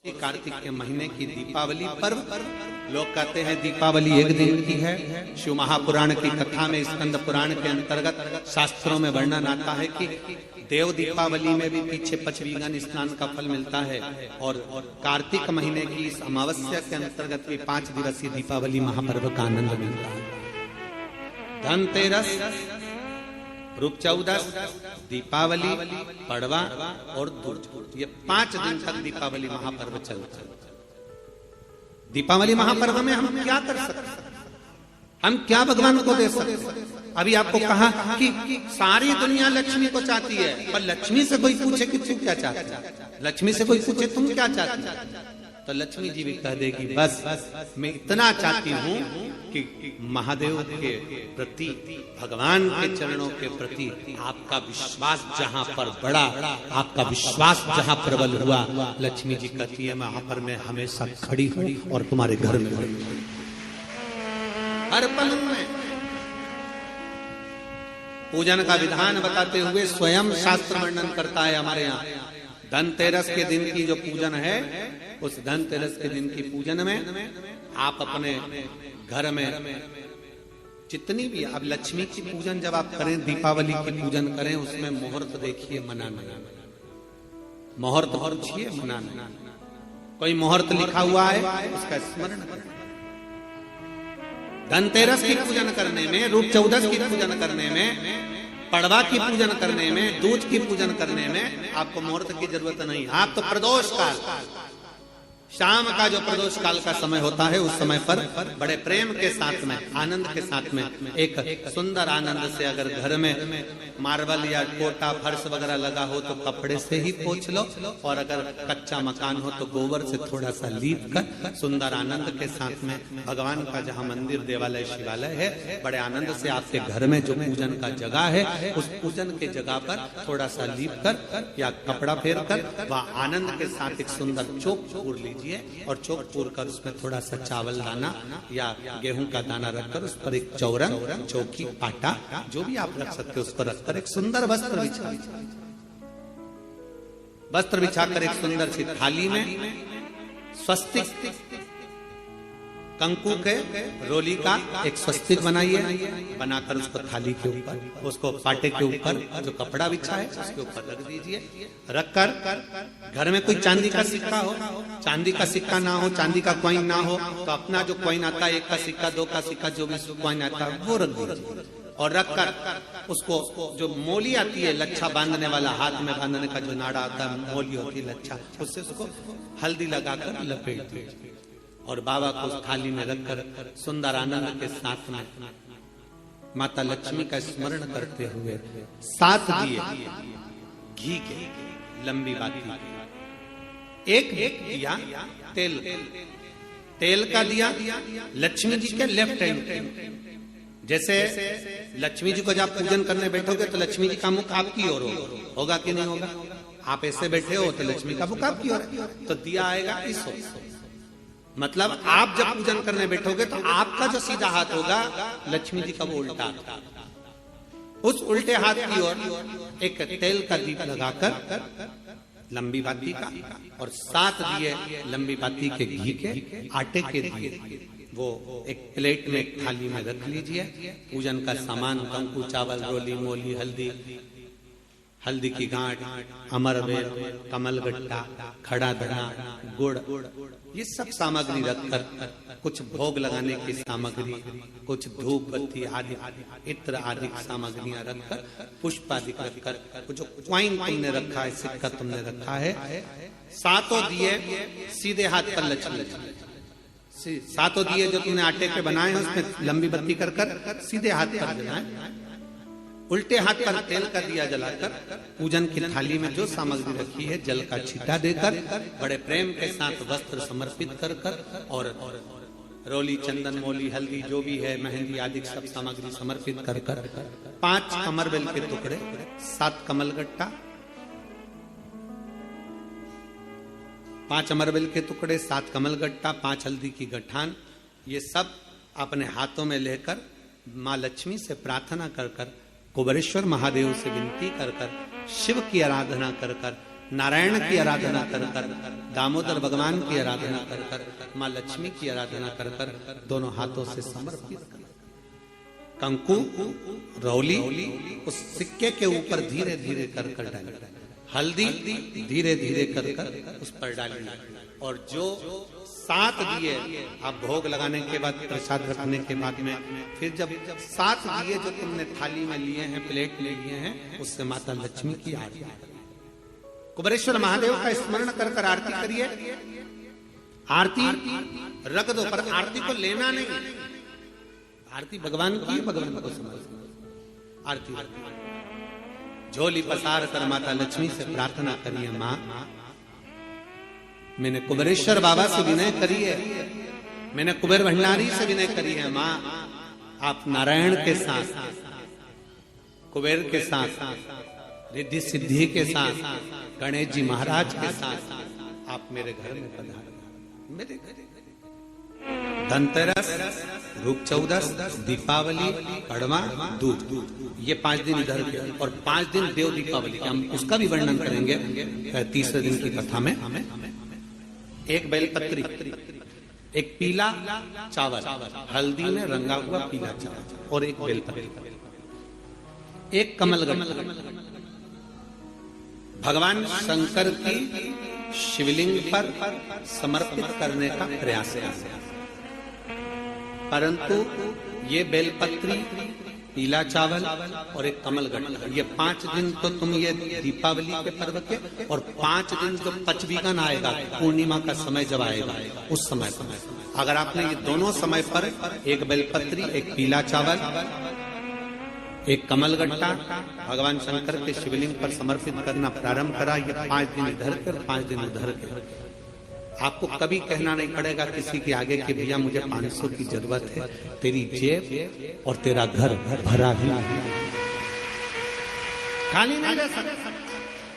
कार्तिक के महीने की दीपावली पर्व। लोग कहते हैं दीपावली एक दिन की है। शिव महापुराण की कथा में, स्कंद पुराण के अंतर्गत शास्त्रों में वर्णन आता है कि देव दीपावली में भी पीछे पचवीगन स्नान का फल मिलता है और कार्तिक महीने की इस अमावस्या के अंतर्गत भी 5 दिवसीय दीपावली महापर्व का आनंद मिलता है। धनतेरस, रूप चौदस, दीपावली, पड़वा और दूज, ये 5 दिन तक दीपावली महापर्व चलता है। दीपावली महापर्व में हम क्या कर सकते हैं? हम क्या भगवान को दे सकते हैं? अभी आपको कहा कि सारी दुनिया लक्ष्मी को चाहती है, पर लक्ष्मी से कोई पूछे कि तू क्या चाहता है, लक्ष्मी से कोई पूछे तुम क्या चाहती है, तो लक्ष्मी जी भी कह देगी बस मैं इतना चाहती हूँ कि महादेव के प्रति, भगवान के चरणों के प्रति आपका विश्वास जहाँ पर बढ़ा, आपका विश्वास जहाँ प्रबल हुआ, लक्ष्मी जी कहती है वहां पर मैं हमेशा खड़ी हूँ और तुम्हारे घर में हर पल में। पूजन का विधान बताते हुए स्वयं शास्त्र वर्णन करता है हमारे यहाँ। धनतेरस के दिन की जो पूजन है, उस धनतेरस के दिन की पूजन में आप अपने घर में जितनी भी, अब लक्ष्मी की पूजन जब आप करें, दीपावली की पूजन करें, उसमें मुहूर्त देखिए, मनाना, मुहूर्त पूछिए, मनाना। कोई मुहूर्त लिखा हुआ है उसका स्मरण करें। धनतेरस की पूजन करने में, रूप चौदस की पूजन करने में, पड़वा की पूजन करने में, दूज की पूजन करने में आपको मुहूर्त की जरूरत नहीं। आप तो प्रदोष काल, शाम का जो प्रदोष काल का समय होता है, उस समय पर बड़े प्रेम के साथ में, आनंद के साथ में, एक सुंदर आनंद से, अगर घर में मार्बल या कोटा फर्श वगैरह लगा हो तो कपड़े से ही पोंछ लो, और अगर कच्चा मकान हो तो गोबर से थोड़ा सा लीप कर सुंदर आनंद के साथ में, भगवान का जहाँ मंदिर, देवालय, शिवालय है, बड़े आनंद से आपके घर में जो पूजन का जगह है, उस पूजन के जगह पर थोड़ा सा लीप कर या कपड़ा फेर कर वह आनंद के साथ एक सुंदर चौक पूर लीजिए, और चौक पूर कर उसमें थोड़ा सा चावल दाना या गेहूं का दाना रखकर उस पर एक चौरंग, चौकी, आटा, जो भी आप रख सकते हो उस पर रखकर एक सुंदर वस्त्र बिछाकर एक सुंदर सी थाली में स्वस्तिक, कंकु के रोली का एक स्वस्तिक बनाइए, बनाकर उसको थाली के ऊपर, उसको पाटे के ऊपर जो कपड़ा बिछा है उसके ऊपर रख दीजिए। रखकर घर में कोई चांदी का सिक्का हो, चांदी का सिक्का ना हो, चांदी का कॉइन ना हो, तो अपना जो कॉइन आता है, 1 का सिक्का, 2 का सिक्का, जो भी कॉइन आता है वो रख दीजिए। और रखकर उसको, जो मोली आती है लच्छा बांधने वाला, हाथ में बांधने का जो नाड़ा आता है, मोली होती है लच्छा, उससे उसको हल्दी लगाकर लपेट दीजिए और बाबा को उस थाली में रखकर सुंदर आनंद के साथ में माता लक्ष्मी का स्मरण करते हुए 7 दिए घी के, लंबी बाती, एक दिया तेल का दिया लक्ष्मी जी के लेफ्ट हैंड। जैसे लक्ष्मी जी को जब पूजन करने बैठोगे तो लक्ष्मी जी का मुख आपकी ओर होगा कि नहीं होगा? आप ऐसे बैठे हो तो लक्ष्मी का मुख आपकी ओर, तो दिया आएगा इस ओर। मतलब आप जब पूजन करने बैठोगे तो आपका जो सीधा हाथ होगा, लक्ष्मी जी का वो उल्टा, उस उल्टे हाथ की ओर एक तेल का दीप लगाकर लंबी बाती का, और 7 दिए लंबी बाती के घी के, आटे के दिए, वो एक प्लेट में, एक थाली में रख लीजिए। पूजन का सामान, कंकु, चावल, रोली, मोली, हल्दी की गांठ, अमरवेल, कमलगट्टा, खड़ा धना, गुड़, ये सब सामग्री रखकर, कुछ भोग लगाने की सामग्री, कुछ धूप बत्ती आदि, इत्र आदि सामग्रियां रखकर, पुष्प आदि रखकर, जो कॉइन तुमने रखा है, सिक्का तुमने रखा है, 7 दिए सीधे हाथ पर लक्ष्मी, 7 दिए जो तुमने आटे के बनाए हैं उसमें लंबी बत्ती कर सीधे हाथ पर जलाएं। उल्टे हाथ पर तेल का दिया जलाकर पूजन की थाली में जो सामग्री रखी है, जल का छींटा देकर, बड़े प्रेम के साथ वस्त्र समर्पित कर और रोली, चंदन, मोली, हल्दी, जो भी है, मेहंदी आदि सब सामग्री समर्पित कर 5 अमरवेल के टुकड़े, 7 कमलगट्टा, 5 अमरवेल के टुकड़े, 7 कमलगट्टा, 5 हल्दी की गठान, ये सब अपने हाथों में लेकर माँ लक्ष्मी से प्रार्थना कर कुबेरेश्वर महादेव से विनती कर शिव की आराधना कर नारायण की आराधना कर कर, दामोदर भगवान की आराधना कर कर, माँ लक्ष्मी की आराधना कर कर दोनों हाथों से समर्पित कर, कंकु रौली उस सिक्के के ऊपर धीरे धीरे कर कर डाल, हल्दी धीरे धीरे कर कर उस पर डालना, और जो 7 दिए आप भोग लगाने के बाद, प्रसाद रखने के बाद में, फिर जब 7 दिए जो तुमने थाली में लिए हैं, प्लेट में लिए हैं, उससे माता लक्ष्मी की आरती, कुबेरेश्वर महादेव का स्मरण कर कर आरती करिए। आरती रख दो, पर आरती को लेना नहीं, आरती भगवान की है, भगवान को समझ। आरती झोली पसार कर माता लक्ष्मी से प्रार्थना करिए, माँ मैंने कुबेरेश्वर बाबा से विनय करी है, मैंने कुबेर भंडारी से विनय करी है, माँ आप नारायण के साथ, कुबेर के साथ, रिद्धि सिद्धि के साथ, गणेश जी महाराज के साथ आप मेरे घर में पधारो, मेरे घर। धनतेरस, रूप चौदस, दीपावली, पड़वा, दूज, ये 5 दिन इधर के, और 5 दिन देव दीपावली के, हम उसका भी वर्णन करेंगे 30वें दिन की कथा में। एक बेलपत्री, एक पीला चावल, हल्दी में रंगा हुआ पीला चावल, और एक बेलपत्री, एक कमलगट्टा, भगवान शंकर की शिवलिंग पर समर्पित करने का प्रयास है। परंतु ये बेलपत्री, पीला चावल और एक कमलगट्टा, ये 5 दिन तो तुम ये दीपावली के पर्व के, और 5 दिन जो पचवीगन आएगा, पूर्णिमा का समय जब आएगा, उस समय पर अगर आपने ये दोनों समय पर एक बेलपत्री, एक पीला चावल, एक कमलगट्टा भगवान शंकर के शिवलिंग पर समर्पित करना प्रारंभ करा, ये 5 दिन इधर के और 5 दिन उधर के, आपको कभी कहना नहीं पड़ेगा किसी के आगे कि भैया मुझे 500 की जरूरत है, तेरी जेब और तेरा घर भरा ही, खाली नहीं रह सकता।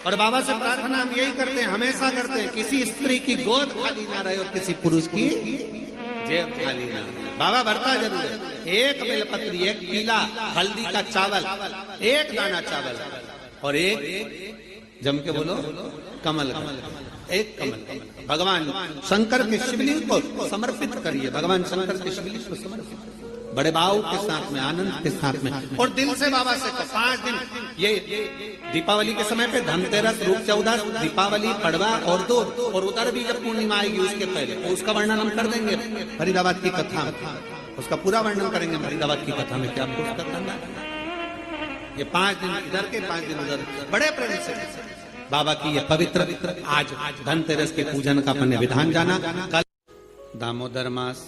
और बाबा से प्रार्थना हम यही करते हैं, हमेशा करते हैं, किसी स्त्री की गोद खाली ना रहे और किसी पुरुष की जेब खाली ना रहे। बाबा भरता जरूर है। एक बेलपत्री, एक पीला हल्दी का चावल, एक दाना चावल, और एक जम के बोलो कमल, एक कमल भगवान शंकर के शिवलिंग को समर्पित करिए, भगवान शंकर के शिवलिंग को समर्पित, बड़े भाव के साथ में, आनंद के साथ में, और दिल से बाबा से 5 दिन, ये दीपावली के समय पे धनतेरस, रूप चौदस, दीपावली, पड़वा और दो, और उधर भी जब पूर्णिमा आएगी उसके पहले, तो उसका वर्णन हम कर देंगे फरीदाबाद की कथा में, उसका पूरा वर्णन करेंगे फरीदाबाद की कथा में, क्या आपको उसका करना है। ये 5 दिन इधर के, 5 दिन उधर, बड़े प्रेम से बाबा की ये पवित्र आज धनतेरस के पूजन का अपने विधान जाना। कल दामोदर मास,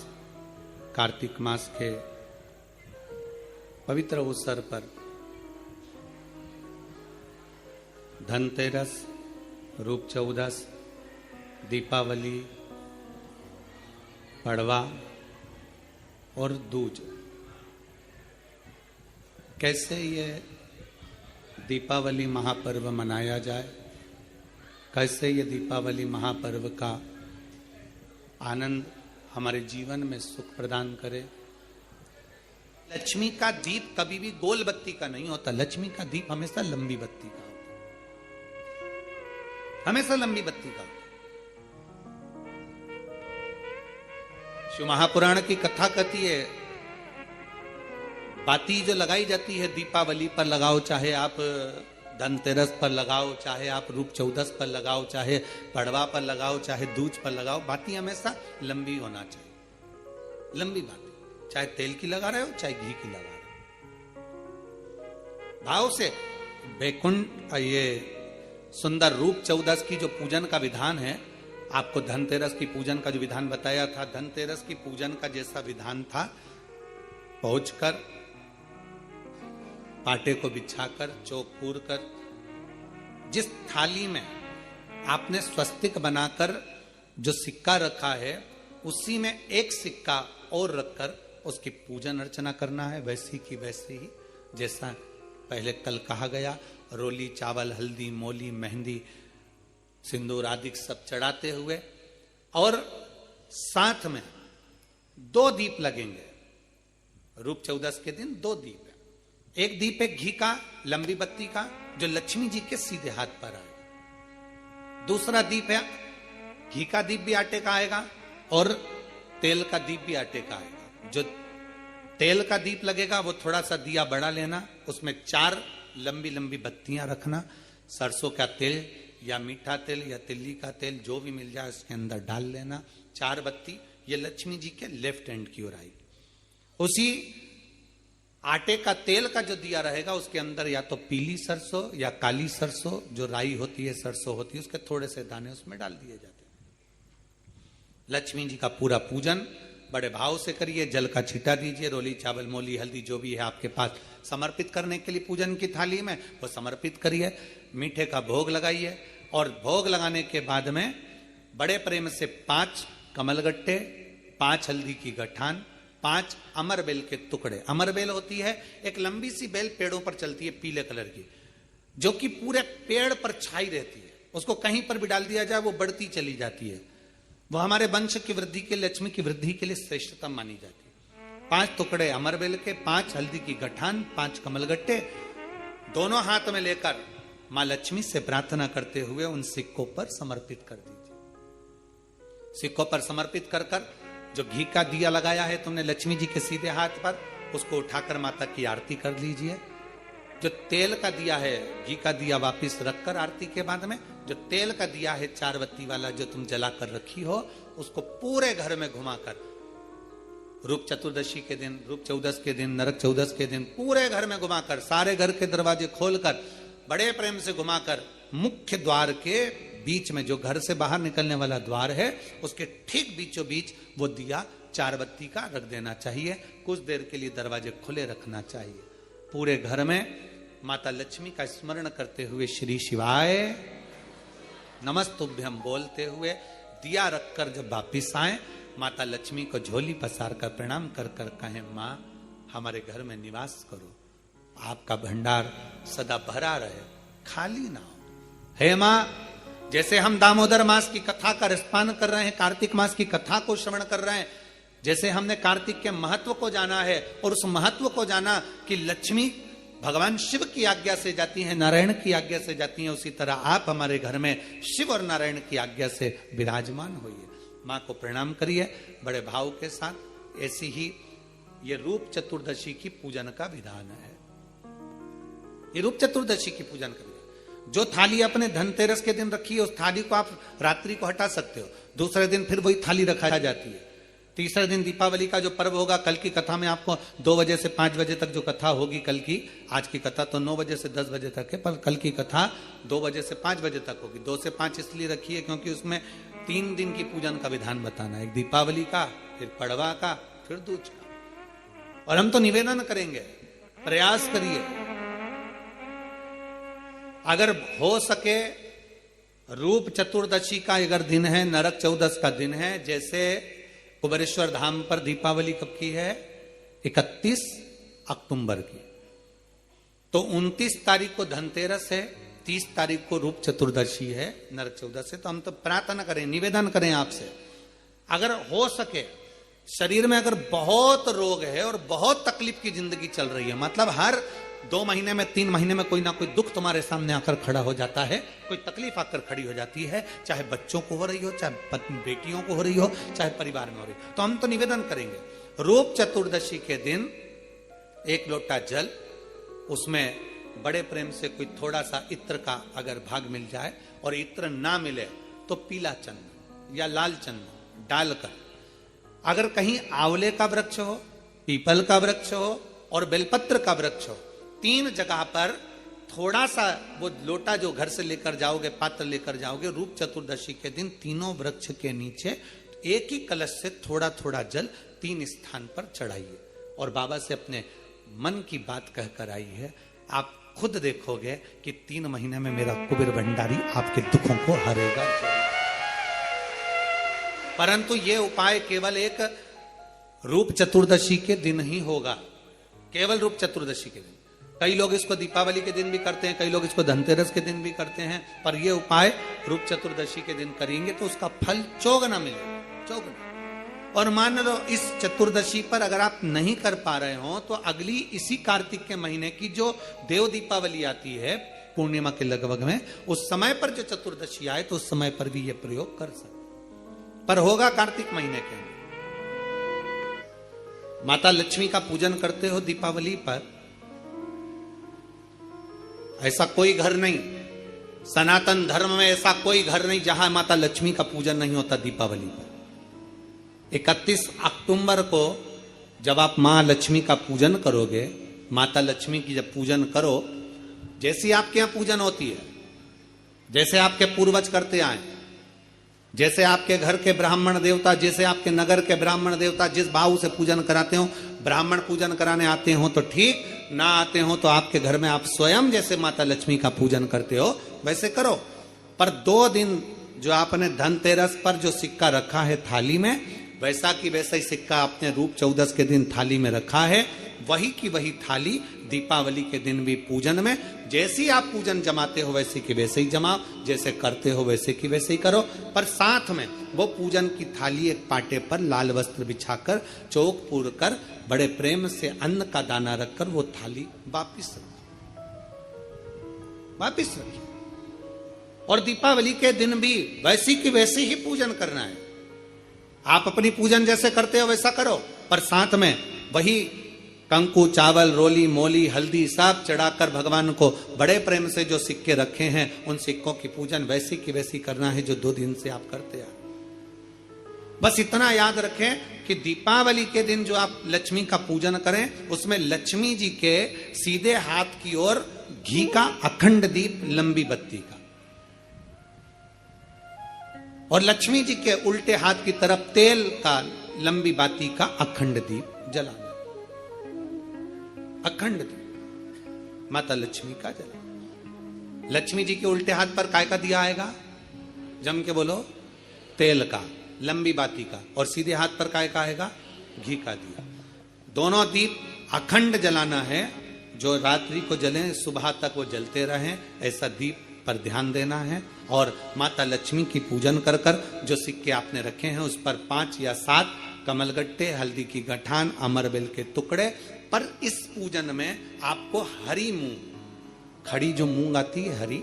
कार्तिक मास के पवित्र अवसर पर धनतेरस, रूप चौदस, दीपावली, पड़वा और दूज, कैसे ये दीपावली महापर्व मनाया जाए, कैसे ये दीपावली महापर्व का आनंद हमारे जीवन में सुख प्रदान करे। लक्ष्मी का दीप कभी भी गोल बत्ती का नहीं होता, लक्ष्मी का दीप हमेशा लंबी बत्ती का होता, हमेशा लंबी बत्ती का होता। शिव महापुराण की कथा कहती है, बाती जो लगाई जाती है दीपावली पर लगाओ, चाहे आप धनतेरस पर लगाओ, चाहे आप रूप चौदस पर लगाओ, चाहे पड़वा पर लगाओ, चाहे दूज पर लगाओ, बाती हमेशा लंबी होना चाहिए, लंबी बाती, चाहे तेल की लगा रहे हो चाहे घी की लगा रहे हो, भाव से। बैकुंठ ये सुंदर रूप चौदस की जो पूजन का विधान है, आपको धनतेरस की पूजन का जो विधान बताया था, धनतेरस की पूजन का जैसा विधान था, पहुंचकर पाटे को बिछाकर, चौक पूर कर, जिस थाली में आपने स्वस्तिक बनाकर जो सिक्का रखा है, उसी में एक सिक्का और रखकर उसकी पूजन अर्चना करना है, वैसी की वैसे ही जैसा पहले कल कहा गया। रोली, चावल, हल्दी, मोली, मेहंदी, सिंदूर आदि सब चढ़ाते हुए, और साथ में 2 दीप लगेंगे। रूप चौदस के दिन 2 दीप, एक दीप है घी का, लंबी बत्ती का, जो लक्ष्मी जी के सीधे हाथ पर आए, दूसरा दीप है घी का दीप भी आटे का आएगा और तेल का दीप भी आटे का आएगा। जो तेल का दीप लगेगा वो थोड़ा सा दिया बड़ा लेना, उसमें 4 लंबी लंबी बत्तियां रखना, सरसों का तेल या मीठा तेल या तिल्ली का तेल जो भी मिल जाए उसके अंदर डाल लेना। 4 बत्ती ये लक्ष्मी जी के लेफ्ट हैंड की ओर आएगी। उसी आटे का तेल का जो दिया रहेगा उसके अंदर या तो पीली सरसों या काली सरसों जो राई होती है, सरसों होती है, उसके थोड़े से दाने उसमें डाल दिए जाते हैं। लक्ष्मी जी का पूरा पूजन बड़े भाव से करिए, जल का छींटा दीजिए, रोली चावल मोली हल्दी जो भी है आपके पास समर्पित करने के लिए पूजन की थाली में वो समर्पित करिए। मीठे का भोग लगाइए और भोग लगाने के बाद में बड़े प्रेम से 5 कमलगट्टे, 5 हल्दी की गठान, 5 अमर बेल के टुकड़े। अमर बेल होती है एक लंबी सी बेल, पेड़ों पर चलती है पीले कलर की, जो कि पूरे पेड़ पर छाई रहती है, उसको कहीं पर भी डाल दिया जाए वो बढ़ती चली जाती है। वो हमारे वंश की वृद्धि के, लक्ष्मी की वृद्धि के लिए श्रेष्ठतम मानी जाती है। 5 टुकड़े अमर बेल के, 5 हल्दी की गठान, 5 कमलगट्टे दोनों हाथ में लेकर मां लक्ष्मी से प्रार्थना करते हुए उन सिक्कों पर समर्पित कर दीजिए। सिक्कों पर समर्पित कर कर जो घी का दिया लगाया है तुमने लक्ष्मी जी के सीधे हाथ पर, उसको उठाकर माता की आरती कर लीजिए। जो तेल का दिया है, घी का दिया वापिस रखकर आरती के बाद में जो तेल का दिया है 4 बत्ती वाला जो तुम जला कर रखी हो, उसको पूरे घर में घुमाकर रूप चतुर्दशी के दिन, रूप चौदस के दिन, नरक चौदस के दिन पूरे घर में घुमाकर, सारे घर के दरवाजे खोलकर बड़े प्रेम से घुमाकर मुख्य द्वार के बीच में, जो घर से बाहर निकलने वाला द्वार है उसके ठीक बीचों बीच वो दिया 4 बत्ती का रख देना चाहिए। कुछ देर के लिए दरवाजे खुले रखना चाहिए। पूरे घर में माता लक्ष्मी का स्मरण करते हुए श्री शिवाय नमस्तुभ्यम बोलते हुए दिया रखकर जब वापिस आए, माता लक्ष्मी को झोली पसार कर प्रणाम कर कर कहें, मां हमारे घर में निवास करो, आपका भंडार सदा भरा रहे, खाली ना हो। हे मां, जैसे हम दामोदर मास की कथा का रसपान कर रहे हैं, कार्तिक मास की कथा को श्रवण कर रहे हैं, जैसे हमने कार्तिक के महत्व को जाना है और उस महत्व को जाना कि लक्ष्मी भगवान शिव की आज्ञा से जाती है, नारायण की आज्ञा से जाती है, उसी तरह आप हमारे घर में शिव और नारायण की आज्ञा से विराजमान होइए। मां को प्रणाम करिए बड़े भाव के साथ। ऐसी ही ये रूप चतुर्दशी की पूजन का विधान है। ये रूप चतुर्दशी की पूजन का विधान, जो थाली अपने धनतेरस के दिन रखी है उस थाली को आप रात्रि को हटा सकते हो, दूसरे दिन फिर वही थाली रखा जाती है। तीसरे दिन दीपावली का जो पर्व होगा, कल की कथा में आपको 2 बजे से 5 बजे तक जो कथा होगी कल की, आज की कथा तो 9 बजे से 10 बजे तक है, पर कल की कथा 2 बजे से 5 बजे तक होगी। 2 से 5 इसलिए रखी है क्योंकि उसमें 3 दिन की पूजन का विधान बताना है, एक दीपावली का, फिर पड़वा का, फिर दूज का। और हम तो निवेदन करेंगे, प्रयास करिए अगर हो सके रूप चतुर्दशी का अगर दिन है, नरक चौदस का दिन है, जैसे कुबेरेश्वर धाम पर दीपावली कब की है, 31 अक्टूबर की, तो 29 तारीख को धनतेरस है, 30 तारीख को रूप चतुर्दशी है, नरक चौदस है। तो हम तो प्रार्थना करें, निवेदन करें आपसे, अगर हो सके, शरीर में अगर बहुत रोग है और बहुत तकलीफ की जिंदगी चल रही है, मतलब हर 2 महीने में 3 महीने में कोई ना कोई दुख तुम्हारे सामने आकर खड़ा हो जाता है, कोई तकलीफ आकर खड़ी हो जाती है, चाहे बच्चों को हो रही हो, चाहे बेटियों को हो रही हो, चाहे परिवार में हो रही हो, तो हम तो निवेदन करेंगे रूप चतुर्दशी के दिन 1 लोटा जल, उसमें बड़े प्रेम से कोई थोड़ा सा इत्र का अगर भाग मिल जाए, और इत्र ना मिले तो पीला चंदन या लाल चंदन डालकर, अगर कहीं आंवले का वृक्ष हो, पीपल का वृक्ष हो और बेलपत्र का वृक्ष हो, 3 जगह पर थोड़ा सा वो लोटा जो घर से लेकर जाओगे, पात्र लेकर जाओगे, रूप चतुर्दशी के दिन तीनों वृक्ष के नीचे एक ही कलश से थोड़ा थोड़ा जल 3 स्थान पर चढ़ाइए और बाबा से अपने मन की बात कहकर आई है। आप खुद देखोगे कि 3 महीने में मेरा कुबेर भंडारी आपके दुखों को हरेगा। परंतु ये उपाय केवल एक रूप चतुर्दशी के दिन ही होगा, केवल रूप चतुर्दशी के दिन। कई लोग इसको दीपावली के दिन भी करते हैं, कई लोग इसको धनतेरस के दिन भी करते हैं, पर यह उपाय रूप चतुर्दशी के दिन करेंगे तो उसका फल चौगुना मिलेगा, चौगुना। और मान लो इस चतुर्दशी पर अगर आप नहीं कर पा रहे हो तो अगली इसी कार्तिक के महीने की जो देव दीपावली आती है, पूर्णिमा के लगभग में, उस समय पर जो चतुर्दशी आए तो उस समय पर भी ये प्रयोग कर सकते, पर होगा कार्तिक महीने के अंदर। माता लक्ष्मी का पूजन करते हो दीपावली पर, ऐसा कोई घर नहीं, सनातन धर्म में ऐसा कोई घर नहीं जहां माता लक्ष्मी का पूजन नहीं होता दीपावली पर। 31 अक्टूबर को जब आप मां लक्ष्मी का पूजन करोगे, माता लक्ष्मी की जब पूजन करो, जैसी आपके यहां पूजन होती है, जैसे आपके पूर्वज करते आए, जैसे आपके घर के ब्राह्मण देवता, जैसे आपके नगर के ब्राह्मण देवता जिस भाव से पूजन कराते हो, ब्राह्मण पूजन कराने आते हो तो ठीक, ना आते हो तो आपके घर में आप स्वयं जैसे माता लक्ष्मी का पूजन करते हो वैसे करो। पर 2 दिन जो आपने धनतेरस पर जो सिक्का रखा है थाली में, वैसा की वैसा ही सिक्का आपने रूप 14 के दिन थाली में रखा है, वही की वही थाली दीपावली के दिन भी पूजन में जैसी आप पूजन जमाते हो वैसे की वैसे ही जमाओ, जैसे करते हो वैसे की वैसे ही करो। पर साथ में वो पूजन की थाली एक पाटे पर लाल वस्त्र बिछाकर, चौक पूर कर, बड़े प्रेम से अन्न का दाना रखकर वो थाली वापिस रखिए। और दीपावली के दिन भी वैसी की वैसे ही पूजन करना है। आप अपनी पूजन जैसे करते हो वैसा करो, पर साथ में वही कंकु, चावल, रोली, मोली, हल्दी सब चढ़ाकर भगवान को बड़े प्रेम से जो सिक्के रखे हैं उन सिक्कों की पूजन वैसी की वैसी करना है जो 2 दिन से आप करते आ। बस इतना याद रखें कि दीपावली के दिन जो आप लक्ष्मी का पूजन करें, उसमें लक्ष्मी जी के सीधे हाथ की ओर घी का अखंड दीप, लंबी बत्ती का, और लक्ष्मी जी के उल्टे हाथ की तरफ तेल का, लंबी बाती का अखंड दीप जलाना। अखंड दीप माता लक्ष्मी का जला। लक्ष्मी जी के उल्टे हाथ पर काय का दिया आएगा? जम के बोलो, तेल का, लंबी बाती का, और सीधे हाथ पर काय का आएगा? घी का दिया। दोनों दीप अखंड जलाना है, जो रात्रि को जले सुबह तक वो जलते रहें, ऐसा दीप पर ध्यान देना है। और माता लक्ष्मी की पूजन कर कर जो सिक्के आपने रखे हैं उस पर 5 या 7 कमलगट्टे, हल्दी की गठान, अमरबेल के टुकड़े। पर इस पूजन में आपको हरी मूंग, खड़ी जो मूंग आती है हरी,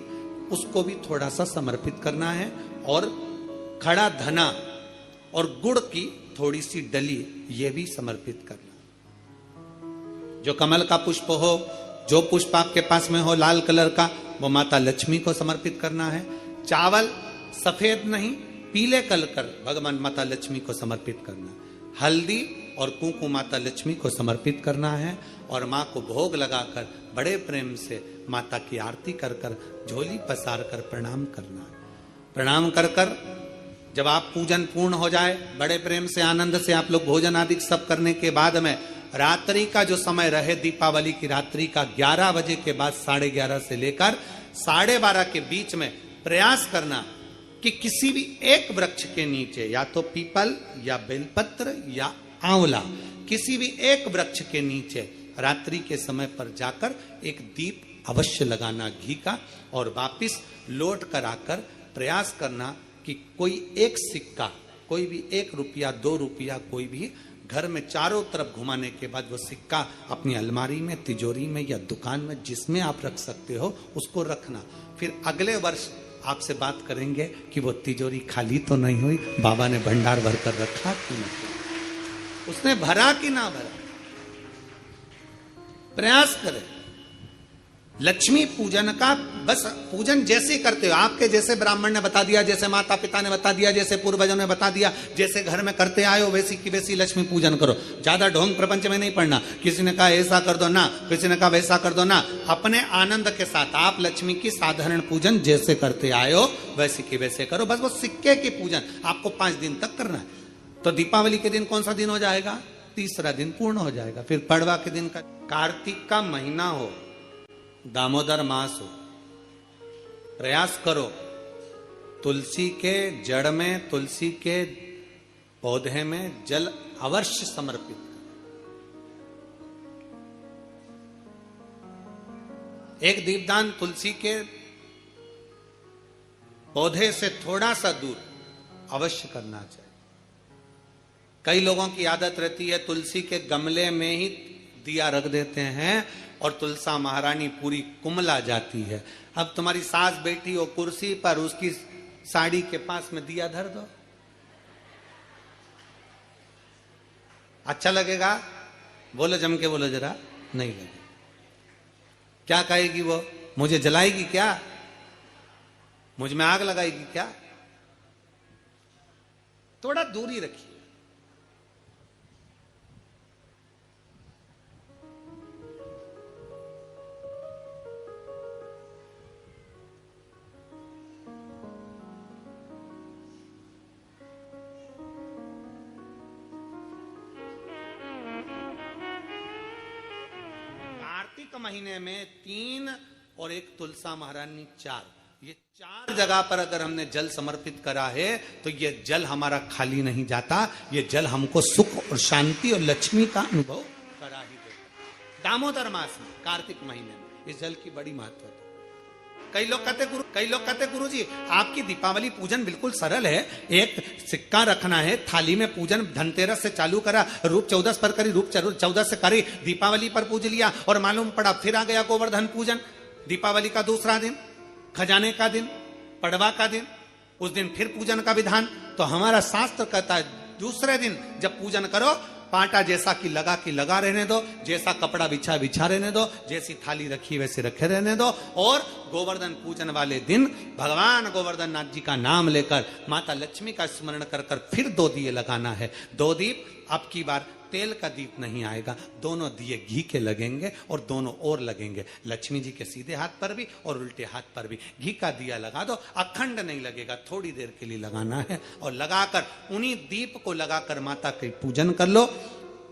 उसको भी थोड़ा सा समर्पित करना है, और खड़ा धना और गुड़ की थोड़ी सी डली ये भी समर्पित करना। जो कमल का पुष्प हो, जो पुष्प आपके पास में हो लाल कलर का, वो माता लक्ष्मी को समर्पित करना है। चावल सफेद नहीं, पीले कलर कर भगवान माता लक्ष्मी को समर्पित करना है। हल्दी और कुंकु माता लक्ष्मी को समर्पित करना है, और माँ को भोग लगाकर बड़े प्रेम से माता की आरती कर कर, झोली पसार कर प्रणाम करना है। प्रणाम कर कर जब आप पूजन पूर्ण हो जाए, बड़े प्रेम से आनंद से आप लोग भोजन आदि सब करने के बाद में रात्रि का जो समय रहे, दीपावली की रात्रि का 11 बजे के बाद 11:30 से लेकर 12:30 के बीच में प्रयास करना कि किसी भी एक वृक्ष के नीचे, या तो पीपल या बेलपत्र या आंवला, किसी भी एक वृक्ष के नीचे रात्रि के समय पर जाकर एक दीप अवश्य लगाना घी का, और वापिस लौट कर आकर प्रयास करना कि कोई एक सिक्का, कोई भी 1 रुपया 2 रुपया, कोई भी घर में चारों तरफ घुमाने के बाद वो सिक्का अपनी अलमारी में, तिजोरी में या दुकान में जिसमें आप रख सकते हो उसको रखना। फिर अगले वर्ष आपसे बात करेंगे कि वो तिजोरी खाली तो नहीं हुई, बाबा ने भंडार भर कर रखा कि नहीं, उसने भरा कि ना भरा। प्रयास करें लक्ष्मी पूजन का, बस पूजन जैसे करते हो, आपके जैसे ब्राह्मण ने बता दिया, जैसे माता पिता ने बता दिया, जैसे पूर्वजों ने बता दिया, जैसे घर में करते आए हो वैसी की वैसी लक्ष्मी पूजन करो। ज्यादा ढोंग प्रपंच में नहीं पड़ना, किसी ने कहा ऐसा कर दो ना, किसी ने कहा वैसा कर दो ना। अपने आनंद के साथ आप लक्ष्मी की साधारण पूजन जैसे करते आए हो वैसी की वैसे करो। बस वो सिक्के की पूजन आपको 5 दिन तक करना है। तो दीपावली के दिन कौन सा दिन हो जाएगा? 3रा दिन पूर्ण हो जाएगा। फिर पड़वा के दिन का, कार्तिक का महीना हो, दामोदर मास हो, प्रयास करो तुलसी के जड़ में, तुलसी के पौधे में जल अवश्य समर्पित करो। एक दीपदान तुलसी के पौधे से थोड़ा सा दूर अवश्य करना चाहिए। कई लोगों की आदत रहती है तुलसी के गमले में ही दिया रख देते हैं और तुलसा महारानी पूरी कुमला जाती है। अब तुम्हारी सास बैठी हो कुर्सी पर, उसकी साड़ी के पास में दिया धर दो, अच्छा लगेगा? बोलो, जम के बोलो जरा। नहीं लगेगा। क्या कहेगी वो? मुझे जलाएगी क्या? मुझ में आग लगाएगी क्या? थोड़ा दूरी रखिए। कार्तिक महीने में 3 और एक तुलसा महारानी 4, ये 4 जगह पर अगर हमने जल समर्पित करा है तो ये जल हमारा खाली नहीं जाता। ये जल हमको सुख और शांति और लक्ष्मी का अनुभव करा ही देता। दामोदर मास में, कार्तिक महीने में इस जल की बड़ी महत्व है। कई लोग कहते गुरु जी आपकी दीपावली पूजन बिल्कुल सरल है, एक सिक्का रखना है, थाली में पूजन धनतेरस से चालू करा, रूप 14 पर करी, रूप 14 से करी, दीपावली पर पूज लिया और मालूम पड़ा फिर आ गया गोवर्धन पूजन। दीपावली का दूसरा दिन, खजाने का दिन, पड़वा का दिन, उस दिन फिर पूजन का विधान। तो हमारा शास्त्र कहता है दूसरे दिन जब पूजन करो, पाटा जैसा कि लगा रहने दो, जैसा कपड़ा बिछा रहने दो, जैसी थाली रखी वैसे रखे रहने दो। और गोवर्धन पूजन वाले दिन भगवान गोवर्धन नाथ जी का नाम लेकर माता लक्ष्मी का स्मरण कर कर फिर 2 दिए लगाना है। 2 दीप, अब की बार तेल का दीप नहीं आएगा, दोनों दिए घी के लगेंगे और दोनों ओर लगेंगे, लक्ष्मी जी के सीधे हाथ पर भी और उल्टे हाथ पर भी। घी का दिया लगा दो, अखंड नहीं लगेगा, थोड़ी देर के लिए लगाना है। और लगाकर उन्हीं दीप को लगाकर माता के पूजन कर लो।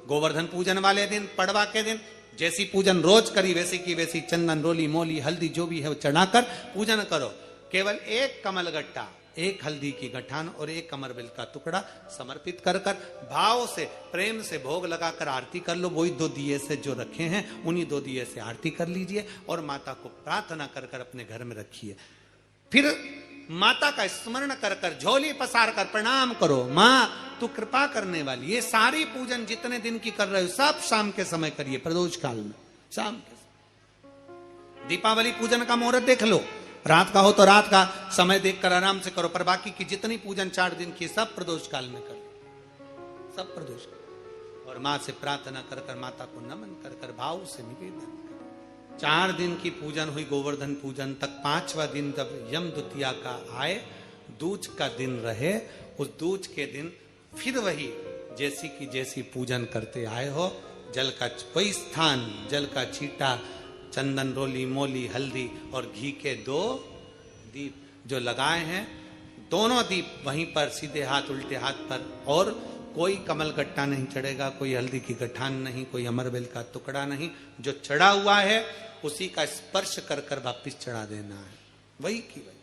गोवर्धन पूजन वाले दिन, पड़वा के दिन जैसी पूजन रोज करी वैसी की वैसी चंदन, रोली, मोली, हल्दी जो भी है वो चढ़ाकर पूजन करो। केवल एक कमलगट्टा, एक हल्दी की गठान और एक कमरबेल का टुकड़ा समर्पित कर कर भाव से, प्रेम से भोग लगाकर आरती कर लो। वही 2 दिए से जो रखे हैं उन्हीं 2 दिए से आरती कर लीजिए और माता को प्रार्थना कर कर अपने घर में रखिए। फिर माता का स्मरण कर कर झोली पसार कर प्रणाम करो, माँ तू कृपा करने वाली। ये सारी पूजन जितने दिन की कर रहे हो सब शाम के समय करिए, प्रदोष काल में शाम के। दीपावली पूजन का मुहूर्त देख लो, रात का हो तो रात का समय देखकर आराम से करो, पर बाकी की जितनी पूजन 4 दिन की सब प्रदोष काल में करो, सब प्रदोष काल। और माँ से प्रार्थना कर कर, माता को नमन कर कर भाव से निवेदन। 4 दिन की पूजन हुई गोवर्धन पूजन तक। 5वां दिन जब यम द्वितीया का आए, दूज का दिन रहे, उस दूज के दिन फिर वही जैसी की जैसी पूजन करते आए हो, जल का वही स्थान, जल का छींटा, चंदन, रोली, मोली, हल्दी और घी के 2 दीप जो लगाए हैं, दोनों दीप वहीं पर सीधे हाथ उल्टे हाथ पर। और कोई कमल गट्टा नहीं चढ़ेगा, कोई हल्दी की गठान नहीं, कोई अमरबेल का टुकड़ा नहीं, जो चढ़ा हुआ है उसी का स्पर्श कर कर वापिस चढ़ा देना है, वही की वही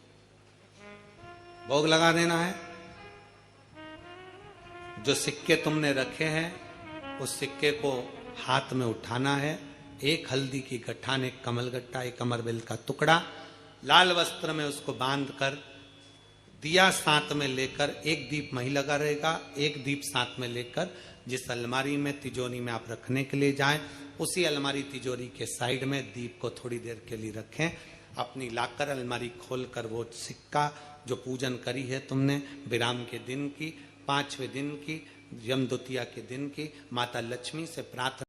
भोग लगा देना है। जो सिक्के तुमने रखे हैं उस सिक्के को हाथ में उठाना है, एक हल्दी की गठान, एक कमलगट्टा, एक अमरबेल का टुकड़ा, लाल वस्त्र में उसको बांध कर दिया साथ में लेकर, एक दीप वहीं लगा रहेगा, एक दीप साथ में लेकर जिस अलमारी में, तिजोरी में आप रखने के लिए जाएं, उसी अलमारी तिजोरी के साइड में दीप को थोड़ी देर के लिए रखें। अपनी लाकर अलमारी खोलकर वो सिक्का जो पूजन करी है तुमने विराम के दिन की, 5वें दिन की, यम द्वितीया के दिन की, माता लक्ष्मी से प्रार्थना